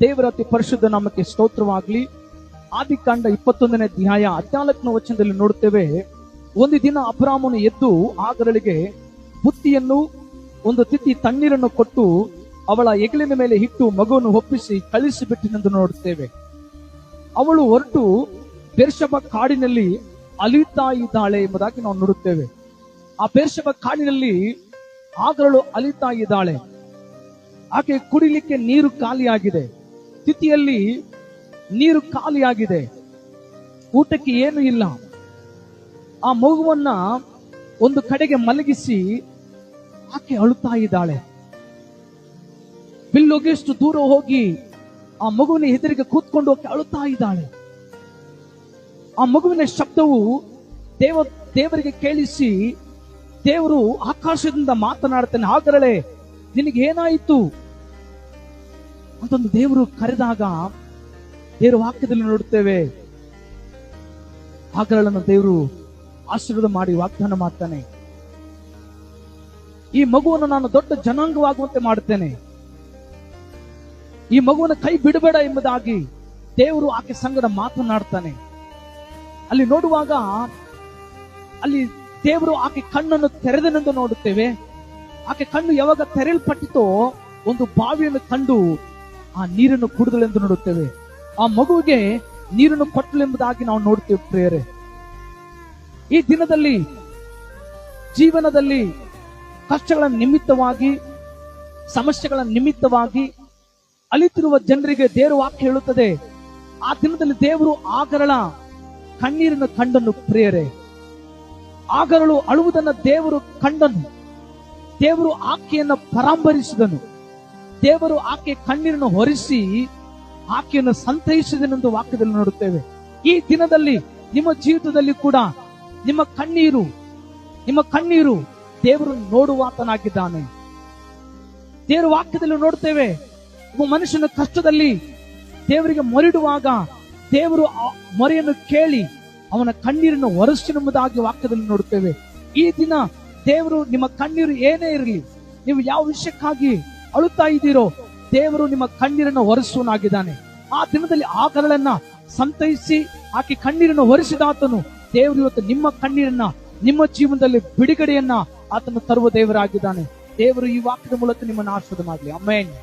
ದೇವರ ಅತಿ ಪರಿಶುದ್ಧ ನಾಮಕ್ಕೆ ಸ್ತೋತ್ರವಾಗ್ಲಿ. ಆದಿಕಾಂಡ 21ನೇ ಅಧ್ಯಾಯ 14ನೇ ವಚನದಲ್ಲಿ ನೋಡುತ್ತೇವೆ, ಒಂದು ದಿನ ಅಬ್ರಾಮನು ಎದ್ದು ಆಗರಳಿಗೆ ಬುತ್ತಿಯನ್ನು ಒಂದು ತಿತ್ತಿ ತಣ್ಣೀರನ್ನು ಕೊಟ್ಟು ಅವಳ ಹೆಗಲಿನ ಮೇಲೆ ಇಟ್ಟು ಮಗುವನ್ನು ಒಪ್ಪಿಸಿ ಕಳಿಸಿಬಿಟ್ಟಿನೆಂದು ನೋಡುತ್ತೇವೆ. ಅವಳು ಹೊರಟು ಬೇರ್ಷೆಬ ಕಾಡಿನಲ್ಲಿ ಅಲಿತಾ ಇದ್ದಾಳೆ ಎಂಬುದಾಗಿ ನಾವು ನೋಡುತ್ತೇವೆ. ಆ ಬೇರ್ಷೆಬ ಕಾಡಿನಲ್ಲಿ ಆಗರಳು ಅಲಿತಾ ಇದ್ದಾಳೆ. ಆಕೆ ಕುಡಿಲಿಕ್ಕೆ ನೀರು ಖಾಲಿಯಾಗಿದೆ, ತಿಥಿಯಲ್ಲಿ ನೀರು ಖಾಲಿಯಾಗಿದೆ, ಊಟಕ್ಕೆ ಏನು ಇಲ್ಲ. ಆ ಮಗುವನ್ನ ಒಂದು ಕಡೆಗೆ ಮಲಗಿಸಿ ಆಕೆ ಅಳುತ್ತಾ ಇದ್ದಾಳೆ. ಬಿಲ್ಲೊಗೆಷ್ಟು ದೂರ ಹೋಗಿ ಆ ಮಗುವಿನ ಎದುರಿಗೆ ಕೂತ್ಕೊಂಡು ಆಕೆ ಅಳುತ್ತಾ ಇದ್ದಾಳೆ. ಆ ಮಗುವಿನ ಶಬ್ದವು ದೇವರಿಗೆ ಕೇಳಿಸಿ ದೇವರು ಆಕಾಶದಿಂದ ಮಾತನಾಡ್ತಾನೆ, ಆಗರಳೆ ನಿನಗೆ ಏನಾಯಿತು ಅಂತಂದು ದೇವರು ಕರೆದಾಗ ದೇವರ ವಾಕ್ಯದಲ್ಲಿ ನೋಡುತ್ತೇವೆ, ಆಗರಳನ್ನು ದೇವರು ಆಶೀರ್ವಾದ ಮಾಡಿ ವಾಗ್ದಾನ ಮಾಡ್ತಾನೆ, ಈ ಮಗುವನ್ನು ನಾನು ದೊಡ್ಡ ಜನಾಂಗವಾಗುವಂತೆ ಮಾಡುತ್ತೇನೆ, ಈ ಮಗುವನ್ನ ಕೈ ಬಿಡಬೇಡ ಎಂಬುದಾಗಿ ದೇವರು ಆಕೆ ಸಂಗಡ ಮಾತನಾಡ್ತಾನೆ. ಅಲ್ಲಿ ನೋಡುವಾಗ ಅಲ್ಲಿ ದೇವರು ಆಕೆ ಕಣ್ಣನ್ನು ತೆರೆದನೆಂದು ನೋಡುತ್ತೇವೆ. ಆಕೆ ಕಣ್ಣು ಯಾವಾಗ ತೆರೆಯಲ್ಪಟ್ಟಿತೋ ಒಂದು ಬಾವಿಯನ್ನು ಕಂಡು ಆ ನೀರನ್ನು ಕುಡಿದಳೆಂದು ನೋಡುತ್ತೇವೆ. ಆ ಮಗುವಿಗೆ ನೀರನ್ನು ಕೊಟ್ಟಳೆಂಬುದಾಗಿ ನಾವು ನೋಡುತ್ತೇವೆ. ಪ್ರಿಯರೇ, ಈ ದಿನದಲ್ಲಿ ಜೀವನದಲ್ಲಿ ಕಷ್ಟಗಳ ನಿಮಿತ್ತವಾಗಿ, ಸಮಸ್ಯೆಗಳ ನಿಮಿತ್ತವಾಗಿ ಅಲಿತಿರುವ ಜನರಿಗೆ ದೇವರ ವಾಕ್ಯ ಹೇಳುತ್ತದೆ, ಆ ದಿನದಲ್ಲಿ ದೇವರು ಆಗರಳ ಕಣ್ಣೀರಿನ ಕಂಡನು. ಪ್ರಿಯರೇ, ಆಗರಳು ಅಳುವುದನ್ನು ದೇವರು ಕಂಡನು. ದೇವರು ಆಕೆಯನ್ನು ಪರಾಂಬರಿಸಿದನು. ದೇವರು ಆಕೆ ಕಣ್ಣೀರನ್ನು ಹೊರಿಸಿ ಆಕೆಯನ್ನು ಸಂತೈಸಿದನೆಂದು ವಾಕ್ಯದಲ್ಲಿ ನೋಡುತ್ತೇವೆ. ಈ ದಿನದಲ್ಲಿ ನಿಮ್ಮ ಜೀವಿತದಲ್ಲಿ ಕೂಡ ನಿಮ್ಮ ಕಣ್ಣೀರು ದೇವರು ನೋಡುವಾತನಾಗಿದ್ದಾನೆ. ದೇವರ ವಾಕ್ಯದಲ್ಲಿ ನೋಡುತ್ತೇವೆ, ಒಬ್ಬ ಮನುಷ್ಯನ ಕಷ್ಟದಲ್ಲಿ ದೇವರಿಗೆ ಮೊರೆಯಿಡುವಾಗ ದೇವರು ಮೊರೆಯನ್ನು ಕೇಳಿ ಅವನ ಕಣ್ಣೀರನ್ನು ಒರೆಸಿನೆಂಬುದಾಗಿ ವಾಕ್ಯದಲ್ಲಿ ನೋಡುತ್ತೇವೆ. ಈ ದಿನ ದೇವರು ನಿಮ್ಮ ಕಣ್ಣೀರು ಏನೇ ಇರಲಿ, ನೀವು ಯಾವ ವಿಷಯಕ್ಕಾಗಿ ಅಳುತ್ತಾ ಇದ್ದೀರೋ, ದೇವರು ನಿಮ್ಮ ಕಣ್ಣೀರನ್ನು ಒರೆಸುವನಾಗಿದ್ದಾನೆ. ಆ ದಿನದಲ್ಲಿ ಆ ಕರಳನ್ನ ಸಂತೈಸಿ ಆಕೆ ಕಣ್ಣೀರನ್ನು ಒರೆಸಿದಾತನು ದೇವರು ಇವತ್ತು ನಿಮ್ಮ ಕಣ್ಣೀರನ್ನ, ನಿಮ್ಮ ಜೀವನದಲ್ಲಿ ಬಿಡುಗಡೆಯನ್ನ ಆತನು ತರುವ ದೇವರಾಗಿದ್ದಾನೆ. ದೇವರು ಈ ವಾಕ್ಯದ ಮೂಲಕ ನಿಮ್ಮನ್ನು ಆಶೀರ್ವಾದ ಮಾಡಲಿ. ಆಮೆನ್.